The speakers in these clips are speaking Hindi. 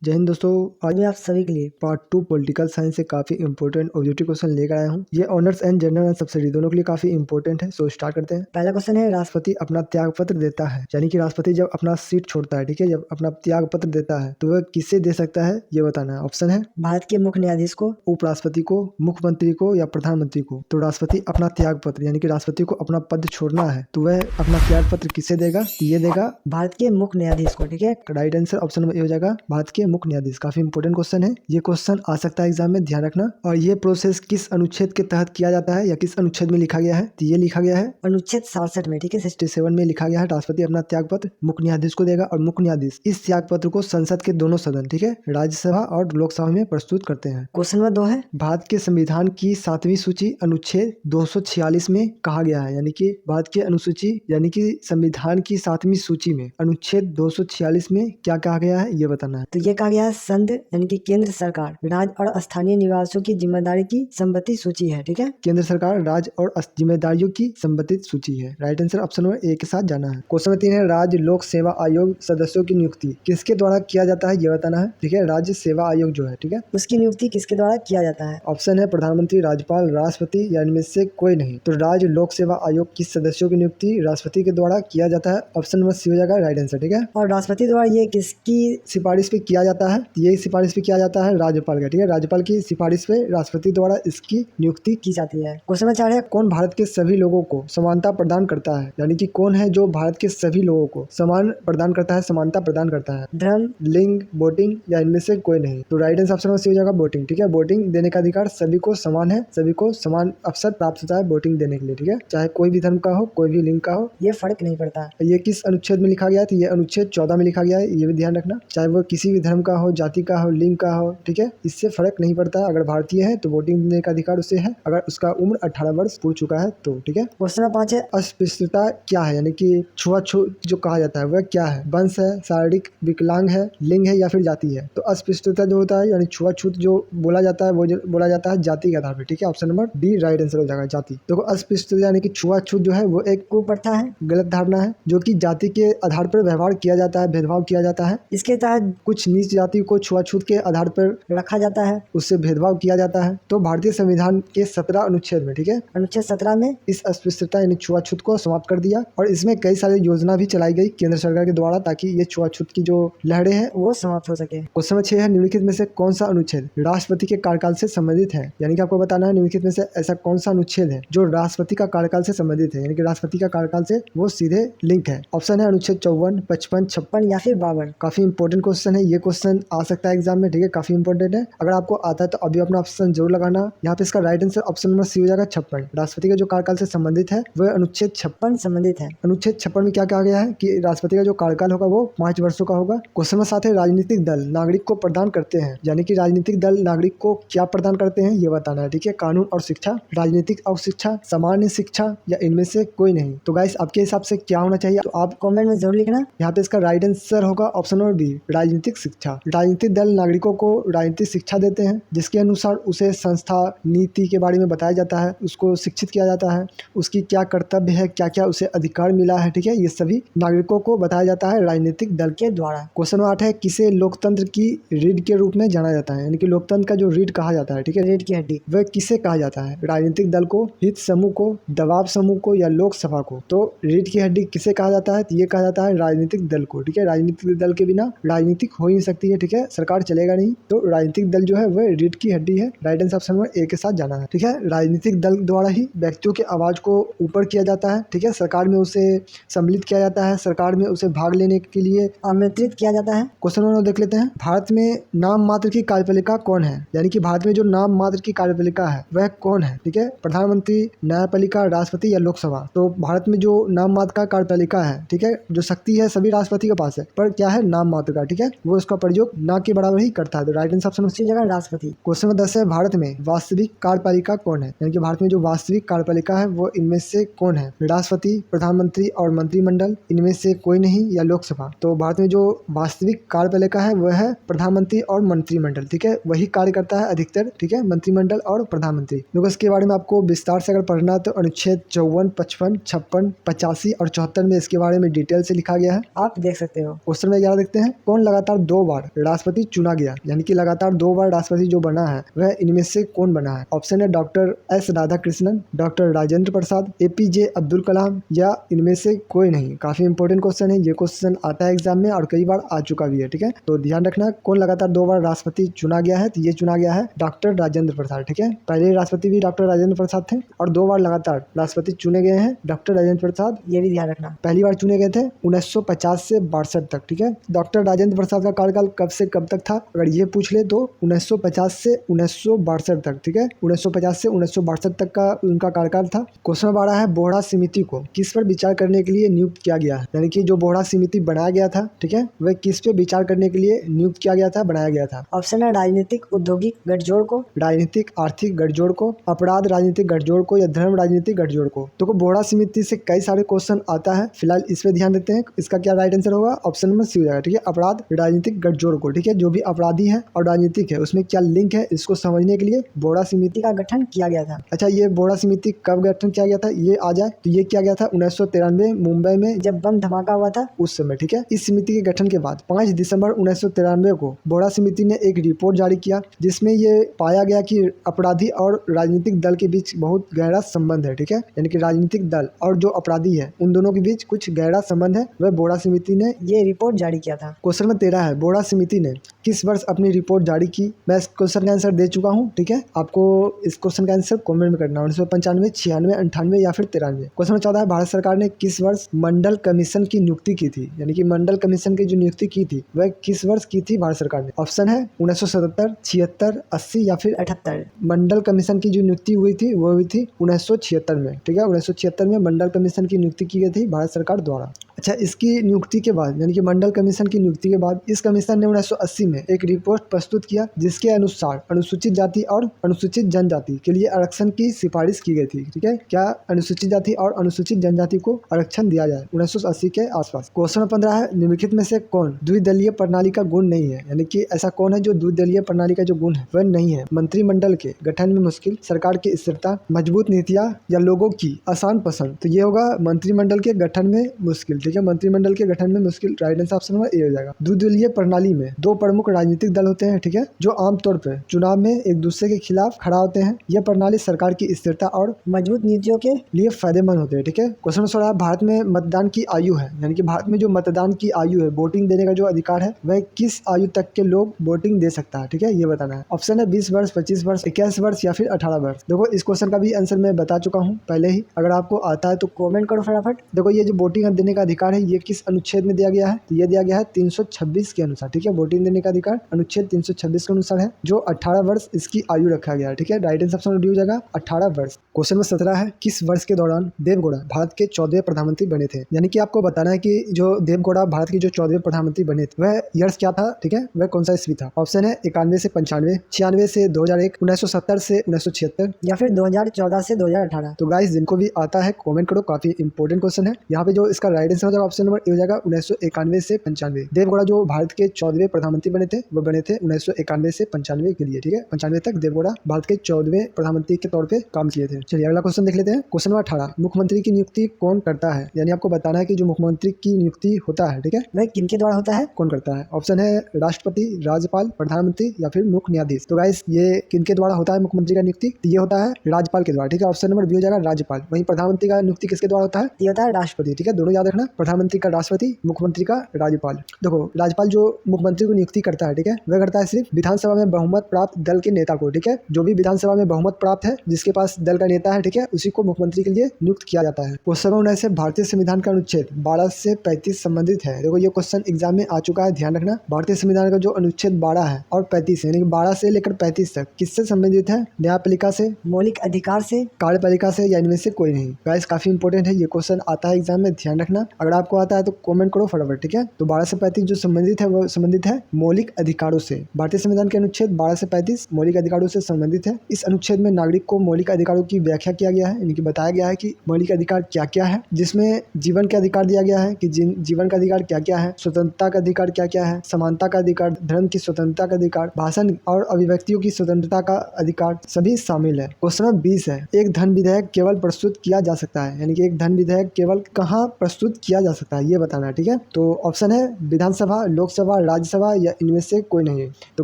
जय हिंद दोस्तों। आज मैं आप सभी के लिए पार्ट 2 पॉलिटिकल साइंस से काफी इंपॉर्टेंट ऑब्जेक्टिव क्वेश्चन लेकर आया हूँ। ये honours and general and subsidy दोनों के लिए काफी इंपॉर्टेंट है। सो स्टार्ट करते हैं। पहला क्वेश्चन है, राष्ट्रपति अपना त्याग पत्र देता है, यानी कि राष्ट्रपति जब अपना सीट छोड़ता है, ठीक है, जब अपना त्याग पत्र देता है तो वह किसे दे सकता है ये बताना है। ऑप्शन है भारत के मुख्य न्यायाधीश को, उपराष्ट्रपति को, मुख्यमंत्री को या प्रधानमंत्री को। तो राष्ट्रपति अपना त्याग पत्र, यानी कि राष्ट्रपति को अपना पद छोड़ना है तो वह अपना त्याग पत्र किसे देगा? ये देगा भारत के मुख्य न्यायाधीश को। ठीक है, right answer option number A हो जाएगा, भारत के मुख्य न्यायाधीश। काफी इंपॉर्टेंट क्वेश्चन है, ये क्वेश्चन आ सकता है एग्जाम में, ध्यान रखना। और ये प्रोसेस किस अनुच्छेद के तहत किया जाता है या किस अनुच्छेद में लिखा गया है? तो ये लिखा गया है अनुच्छेद 67 में। ठीक है, 67 में लिखा गया है राष्ट्रपति अपना त्याग पत्र मुख्य न्यायाधीश को देगा और मुख्य न्यायाधीश इस त्याग पत्र को संसद के दोनों सदन, ठीक है, राज्यसभा और लोकसभा में प्रस्तुत करते हैं। क्वेश्चन नंबर 2 है, भारत के संविधान की 7वीं सूची अनुच्छेद 246 में कहा गया है, यानी कि भारत की अनुसूची यानी कि संविधान की 7वीं सूची में अनुच्छेद 246 में क्या कहा गया है ये बताना है। तो ये कहा गया है संघ यानी कि केंद्र सरकार राज्य और स्थानीय निवासियों की जिम्मेदारी की संबंधित सूची है। ठीक है, केंद्र सरकार राज्य और जिम्मेदारियों की संबंधित सूची है। Right answer option number A के साथ जाना है। क्वेश्चन नंबर 3 है, राज्य लोक सेवा आयोग सदस्यों की नियुक्ति किसके द्वारा किया जाता है ये बताना है। ठीक है, राज्य सेवा आयोग जो है, ठीक है, उसकी नियुक्ति किसके द्वारा किया जाता है? ऑप्शन है प्रधानमंत्री, राज्यपाल, राष्ट्रपति या इनमें से कोई नहीं। तो राज्य लोक सेवा आयोग की सदस्यों की नियुक्ति राष्ट्रपति के द्वारा किया जाता है। ऑप्शन नंबर सी हो जाएगा राइट आंसर। ठीक है, और राष्ट्रपति द्वारा ये किसकी सिफारिश पे किया जाता है? यही सिफारिश पे किया जाता है राज्यपाल का। ठीक है, राज्यपाल की सिफारिश पे राष्ट्रपति द्वारा इसकी नियुक्ति की जाती है। क्वेश्चन नंबर 4 है, कौन भारत के सभी लोगों को समानता प्रदान करता है, यानी कि कौन है जो भारत के सभी लोगों को समान प्रदान करता है, समानता प्रदान करता है? धर्म, लिंग, वोटिंग या इनमें से कोई नहीं। तो राइट आंसर ऑप्शन सी हो जाएगा वोटिंग। ठीक है, वोटिंग देने का अधिकार सभी को समान है, सभी को समान अवसर प्राप्त होता है वोटिंग देने के लिए। ठीक है, चाहे कोई भी धर्म का हो, कोई भी लिंग का हो, ये फर्क नहीं पड़ता। ये किस अनुच्छेद में लिखा गया है? तो ये अनुच्छेद 14 में लिखा गया है, ये भी ध्यान रखना। चाहे वो किसी भी धर्म का हो, जाति का हो, लिंग का हो, ठीक है, इससे फर्क नहीं पड़ता। अगर भारतीय है तो वोटिंग देने का अधिकार उसे है, अगर उसका उम्र 18 वर्ष पूर्ण चुका है तो। ठीक है, क्वेश्चन नंबर 5 है, अस्पृश्यता क्या है, यानी कि छुआछूत जो कहा जाता है वह क्या है? वंश है, शारीरिक विकलांग है, लिंग है या फिर जाति है? तो अस्पृश्यता जो होता है यानी छुआछूत जो बोला जाता है वो बोला जाता है जाति के आधार पर। ठीक है, option number D right answer हो जाएगा, जाति। देखो, अस्पृश्यता यानी कि छुआछूत जो है वो एक कुप्रथा है, गलत धारणा है, जो कि जाति के आधार पर व्यवहार किया जाता है, भेदभाव किया जाता है। इसके तहत कुछ नीच जाति को छुआछूत के आधार पर रखा जाता है, उससे भेदभाव किया जाता है। तो भारतीय संविधान के 17 अनुच्छेद में, ठीक है, अनुच्छेद 17 में इस अस्पृश्यता यानी छुआछूत को समाप्त कर दिया और इसमें कई सारी योजना भी चलाई गई केंद्र सरकार के द्वारा ताकि ये छुआछूत की जो लहरें हैं वो समाप्त हो सके। क्वेश्चन नंबर 6 है, निम्नलिखित में से कौन सा अनुच्छेद राष्ट्रपति के कार्यकाल से संबंधित है? यानी कि आपको बताना है निम्नलिखित में से ऐसा कौन सा अनुच्छेद है जो राष्ट्रपति का कार्यकाल से संबंधित है, यानी कि राष्ट्रपति का कार्यकाल से वो सीधे लिंक है। ऑप्शन है अनुच्छेद 54, 55, 56 या फिर 52। काफी इंपॉर्टेंट क्वेश्चन है, ये क्वेश्चन आ सकता है एग्जाम में। ठीक है, काफी इंपॉर्टेंट है, अगर आपको आता है तो अभी अपना ऑप्शन जरूर लगाना। यहाँ पे इसका right answer option number C हो जाएगा 56। राष्ट्रपति का जो कार्यकाल से संबंधित है वह अनुच्छेद 56 संबंधित है। अनुच्छेद 56 में क्या कहा गया है कि राष्ट्रपति का जो कार्यकाल होगा वो 5 वर्षों का होगा। क्वेश्चन नंबर 7 है, राजनीतिक दल नागरिक को प्रदान करते हैं, यानी कि राजनीतिक दल नागरिक को क्या प्रदान करते हैं ये बताना है। ठीक है, कानून और शिक्षा, राजनीतिक और शिक्षा, सामान्य शिक्षा या इनमें से कोई नहीं। तो गाइस आपके हिसाब से क्या होना चाहिए तो आप कमेंट में जरूर लिखना। यहाँ पे इसका राइट आंसर होगा ऑप्शन नंबर बी, राजनीतिक शिक्षा। राजनीतिक दल नागरिकों को राजनीतिक शिक्षा देते हैं जिसके अनुसार उसे संस्था नीति के बारे में बताया जाता है, उसको शिक्षित किया जाता है, उसकी क्या कर्तव्य है, क्या क्या उसे अधिकार मिला है। ठीक है, ये सभी नागरिकों को बताया जाता है राजनीतिक दल के द्वारा। क्वेश्चन नंबर 8 है, किसे लोकतंत्र की रीढ़ के रूप में जाना जाता है, यानी कि लोकतंत्र का जो रीढ़ कहा जाता है, ठीक है, रीढ़ की हड्डी, वह किसे कहा जाता है? राजनीतिक दल को, हित समूह को, दबाव समूह को या लोकसभा को? तो रीढ़ की हड्डी किसे कहा जाता है? तो ये कहा जाता है राजनीतिक दल को। ठीक है, राजनीतिक दल के बिना राजनीतिक हो ही नहीं सकती है, ठीक है, सरकार चलेगा नहीं। तो राजनीतिक दल जो है वह रीढ़ की हड्डी है। Right answer option number A के साथ जाना है। ठीक है, राजनीतिक दल द्वारा ही व्यक्तियों की आवाज को ऊपर किया जाता है। ठीक है, सरकार में उसे सम्मिलित किया जाता है, सरकार में उसे भाग लेने के लिए आमंत्रित किया जाता है। क्वेश्चन नंबर देख लेते हैं, भारत में नाम मात्र की कार्यपालिका कौन है? यानी कि भारत में जो नाम मात्र की कार्यपालिका है वह कौन है? ठीक है, प्रधानमंत्री, न्यायपालिका, राष्ट्रपति या लोकसभा? तो भारत में जो नाम मात्र का कार्यपालिका है, ठीक है, जो शक्ति है सभी राष्ट्रपति के पास है, पर क्या है नाम मात्र का, ठीक है, वो उसका प्रयोग ना के बराबर ही करता है। तो राइट आंसर ऑप्शन उसी जगह राष्ट्रपति। क्वेश्चन नंबर 10 है, भारत में वास्तविक कार्यपालिका कौन है? यानी कि भारत में जो वास्तविक कार्यपालिका है वो इनमें से कौन है? राष्ट्रपति, प्रधानमंत्री और मंत्रिमंडल, इनमें से कोई नहीं, या लोकसभा? तो भारत में जो वास्तविक कार्यपालिका है वह है प्रधानमंत्री और मंत्रिमंडल। ठीक है, वही कार्य करता है अधिकतर। ठीक है, मंत्रिमंडल और प्रधानमंत्री। देखो इसके बारे में आपको विस्तार से अगर पढ़ना तो अनुच्छेद 54, 55, 56, 85 और 74 में इसके बारे में डिटेल से लिखा गया है, आप देख सकते हो। क्वेश्चन में 11 देखते हैं, कौन लगातार 2 बार राष्ट्रपति चुना गया, यानी कि लगातार 2 बार राष्ट्रपति जो बना है वह इनमें से कौन बना है? ऑप्शन है doctor S Radhakrishnan, doctor Rajendra Prasad, APJ Abdul Kalam या इनमें से कोई नहीं। काफी इंपॉर्टेंट क्वेश्चन है, ये क्वेश्चन आता है एग्जाम में और कई बार आ चुका भी है। ठीक है, तो ध्यान रखना कौन लगातार 2 बार राष्ट्रपति चुना गया है, तो ये चुना गया है डॉक्टर राजेंद्र प्रसाद। ठीक है, पहले राष्ट्रपति भी डॉक्टर राजेंद्र प्रसाद थे और 2 बार लगातार राष्ट्रपति चुने गए हैं डॉक्टर राजेंद्र प्रसाद, ये भी ध्यान रखना। पहली बार चुने गए थे 1950 से 62 तक। ठीक है, डॉक्टर राजेंद्र प्रसाद का कार्यकाल कब से कब तक था, अगर ये पूछ ले तो 1950 से 1962 तक। ठीक है, 1950 से 1962 तक का उनका कार्यकाल था। क्वेश्चन नंबर 12 है बोहरा समिति को किस पर विचार करने के लिए नियुक्त किया गया है, यानी कि जो बोहरा समिति बनाया गया था, ठीक है, वह किस पे विचार करने के लिए नियुक्त किया गया था, बनाया गया था। ऑप्शन है राजनीतिक औद्योगिक गठजोड़ को, राजनीतिक आर्थिक गठजोड़ को, अपराध राजनीतिक गठजोड़ को या धर्म राजनीतिक गठजोड़ को। तो बोहरा समिति से कई सारे क्वेश्चन आता है, फिलहाल इस पे ध्यान देते हैं। इसका क्या राइट आंसर होगा? ऑप्शन नंबर सी हो जाएगा। ठीक है, अपराध राजनीतिक गठजोड़ को। ठीक है, जो भी अपराधी है और राजनीतिक है उसमें क्या लिंक है, इसको समझने के लिए बोहरा समिति का गठन किया गया था। अच्छा, ये बोहरा समिति कब गठन किया गया था, ये आ जाए तो ये किया गया था 1993 मुंबई में जब बम धमाका हुआ था उस समय। ठीक है, इस समिति के गठन के बाद 5 दिसंबर 1993 को बोहरा समिति ने एक रिपोर्ट जारी किया जिसमें ये पाया गया कि अपराधी और राजनीतिक दल के बीच बहुत गहरा संबंध है। ठीक है, यानी कि राजनीतिक दल और जो अपराधी है उन दोनों के बीच कुछ गहरा संबंध है, वह बोहरा समिति ने ये रिपोर्ट जारी किया था। क्वेश्चन नंबर 13 है बोहरा समिति ने किस वर्ष अपनी रिपोर्ट जारी की। मैं इस क्वेश्चन का आंसर दे चुका हूँ। ठीक है, आपको इस क्वेश्चन का आंसर कमेंट में करना, 1995, 96, 98 या फिर 93। क्वेश्चन नंबर 14 है भारत सरकार ने किस वर्ष मंडल कमीशन की नियुक्ति की थी, यानी कि मंडल कमीशन की जो नियुक्ति की थी वह किस वर्ष की थी भारत सरकार ने। ऑप्शन है 1977, 76, 80 या फिर 78। मंडल कमीशन की जो नियुक्ति हुई थी वो हुई थी 1976 में। ठीक है, 1976 में मंडल कमीशन की नियुक्ति की गई थी भारत सरकार द्वारा। अच्छा, इसकी नियुक्ति के बाद यानी कि मंडल कमीशन की नियुक्ति के बाद इस कमीशन ने 1980 में एक रिपोर्ट प्रस्तुत किया जिसके अनुसार अनुसूचित जाति और अनुसूचित जनजाति के लिए आरक्षण की सिफारिश की गई थी। ठीक है, क्या अनुसूचित जाति और अनुसूचित जनजाति को आरक्षण दिया जाए 1980 के आसपास। क्वेश्चन 15 है निम्नलिखित में से कौन द्विदलीय प्रणाली का गुण नहीं है, यानी कि ऐसा कौन है जो द्विदलीय प्रणाली का जो गुण है वह नहीं है। मंत्रिमंडल के गठन में मुश्किल, सरकार की स्थिरता, मजबूत नीतियां या लोगों की आसान पसंद। तो ये होगा मंत्रिमंडल के गठन में मुश्किल। ठीक है, मंत्रिमंडल के गठन में मुश्किल, right answer option number A हो जाएगा। द्विदलीय प्रणाली में 2 प्रमुख राजनीतिक दल होते हैं। ठीक है, जो आमतौर पर चुनाव में एक दूसरे के खिलाफ खड़ा होते हैं। यह प्रणाली सरकार की स्थिरता और मजबूत नीतियों के लिए फायदेमंद होते हैं। ठीक है, क्वेश्चन नंबर 16 भारत में मतदान की आयु है, यानी कि भारत में जो मतदान की आयु है, वोटिंग देने का जो अधिकार है वह किस आयु तक के लोग वोटिंग दे सकता है। ठीक है, ये बताना है। ऑप्शन है 20 वर्ष, 25 वर्ष, 21 वर्ष या फिर 18 वर्ष। देखो इस क्वेश्चन का भी आंसर मैं बता चुका हूँ पहले ही, अगर आपको आता है तो कमेंट करो फटाफट। देखो ये जो वोटिंग देने का अधिकार है ये किस अनुच्छेद में दिया गया है, तो ये दिया गया है 326 के अनुसार। ठीक है, वोटिंग देने का अधिकार अनुच्छेद 326 के अनुसार है, जो 18 वर्ष इसकी आयु रखा गया है। ठीक है, राइट आंसर ऑप्शन डी हो जाएगा 18 वर्ष। क्वेश्चन नंबर 17 है किस वर्ष के दौरान देवगौड़ा भारत के 14वें प्रधानमंत्री बने थे, यानी कि आपको बताना है कि जो देवगौड़ा भारत के जो 14वें प्रधानमंत्री बने थे वह ईयर्स क्या था। ठीक है, वह कौन सा ईस्वी था। ऑप्शन है 91 से 95, 96 से 2001, 1970 से 1976 या फिर 2014 से 2018। तो गाइस जिनको भी आता है कमेंट करो, काफी इंपॉर्टेंट क्वेश्चन है। यहाँ पे जो इसका राइट आंसर हो जाएगा ऑप्शन नंबर ए हो जाएगा 1991 से 95। देवगौड़ा जो भारत के 14वें प्रधानमंत्री बने थे वो बने थे 1991 से 95 के लिए। ठीक है, 95 तक देवगौड़ा भारत के 14वें प्रधानमंत्री के तौर पे काम किए थे। चलिए अगला क्वेश्चन देख लेते हैं। क्वेश्चन नंबर 18 मुख्यमंत्री की नियुक्ति कौन करता है, यानी आपको बताना है कि जो मुख्यमंत्री की नियुक्ति होता है, ठीक है, वह किनके द्वारा होता है, कौन करता है। ऑप्शन है राष्ट्रपति, राज्यपाल, प्रधानमंत्री या फिर मुख्य न्यायाधीश। तो गाइस ये किनके द्वारा होता है मुख्यमंत्री का नियुक्ति, तो ये होता है राज्यपाल के द्वारा। ठीक है, ऑप्शन नंबर बी हो जाएगा राज्यपाल। वहीं प्रधानमंत्री का नियुक्ति किसके द्वारा होता है, ये होता है राष्ट्रपति। ठीक है, दोनों याद रखना, प्रधानमंत्री का राष्ट्रपति, मुख्यमंत्री का राज्यपाल। देखो राज्यपाल जो मुख्यमंत्री को नियुक्ति करता है, ठीक है, वह करता है सिर्फ विधानसभा में बहुमत प्राप्त दल के नेता को। ठीक है, जो भी विधानसभा में बहुमत प्राप्त है जिसके पास दल का नेता है, ठीक है, उसी को मुख्यमंत्री के लिए नियुक्त किया जाता है। क्वेश्चन 19 से भारतीय संविधान का अनुच्छेद 12 से 35 संबंधित है। देखो ये क्वेश्चन एग्जाम में आ चुका है, ध्यान रखना। भारतीय संविधान का जो अनुच्छेद 12 है और 35 है, यानी कि 12 से लेकर 35 तक किससे संबंधित है, न्यायपालिका से, मौलिक अधिकार से, कार्यपालिका से या इनमें से कोई नहीं। गाइस काफी इंपॉर्टेंट है, ये क्वेश्चन आता है एग्जाम में, ध्यान रखना। अगर आपको आता है तो कमेंट करो फटाफट। ठीक है, तो 12 से 35 जो संबंधित है वो संबंधित है मौलिक अधिकारों से। भारतीय संविधान के अनुच्छेद 12 से 35 मौलिक अधिकारों से संबंधित है। इस अनुच्छेद में नागरिक को मौलिक अधिकारों की व्याख्या किया गया है, यानी कि बताया गया है कि मौलिक अधिकार क्या क्या है, जिसमें जीवन का अधिकार दिया गया है कि जीवन का अधिकार क्या क्या है, स्वतंत्रता का अधिकार क्या क्या है, समानता का अधिकार, धर्म की स्वतंत्रता का अधिकार, भाषण और अभिव्यक्तियों की स्वतंत्रता का अधिकार सभी शामिल है। क्वेश्चन नंबर 20 है एक धन विधेयक केवल प्रस्तुत किया जा सकता है, यानी कि एक धन विधेयक केवल कहाँ प्रस्तुत किया जा सकता है ये बताना है। ठीक है, तो ऑप्शन है विधानसभा, लोकसभा, राज्यसभा या इनमें से कोई नहीं है। तो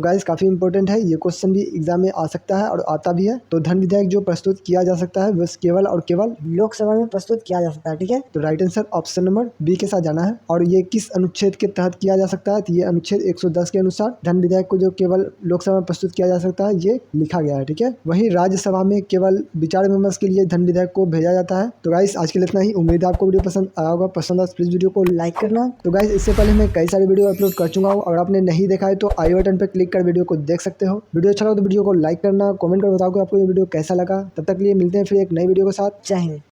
गाइस काफी इंपॉर्टेंट है, ये क्वेश्चन भी एग्जाम में आ सकता है और आता भी है। तो धन विधेयक जो प्रस्तुत किया जा सकता है वह केवल और केवल लोकसभा में प्रस्तुत किया जा सकता है। ठीक है, तो right answer option number B के साथ जाना है। और ये किस अनुच्छेद के तहत किया जा सकता है, तो ये अनुच्छेद 110 के अनुसार धन विधेयक को जो केवल लोकसभा में प्रस्तुत किया जा सकता है ये लिखा गया है। ठीक है, वहीं राज्यसभा में केवल विचार विमर्श के लिए धन विधेयक को भेजा जाता है। तो गाइस आज के लिए इतना ही, उम्मीद है आपको वीडियो पसंद आया होगा। पसंद आया प्लीज वीडियो को लाइक करना। तो गाइस इससे पहले मैं कई सारी वीडियो अपलोड कर चुका हूँ, अगर आपने नहीं देखा है तो आई बटन पर क्लिक कर वीडियो को देख सकते हो। वीडियो अच्छा लगा तो वीडियो को लाइक करना, कमेंट कर बताओ कि आपको ये वीडियो कैसा लगा। तब तक के लिए मिलते हैं फिर एक नई वीडियो के साथ। जय हिंद।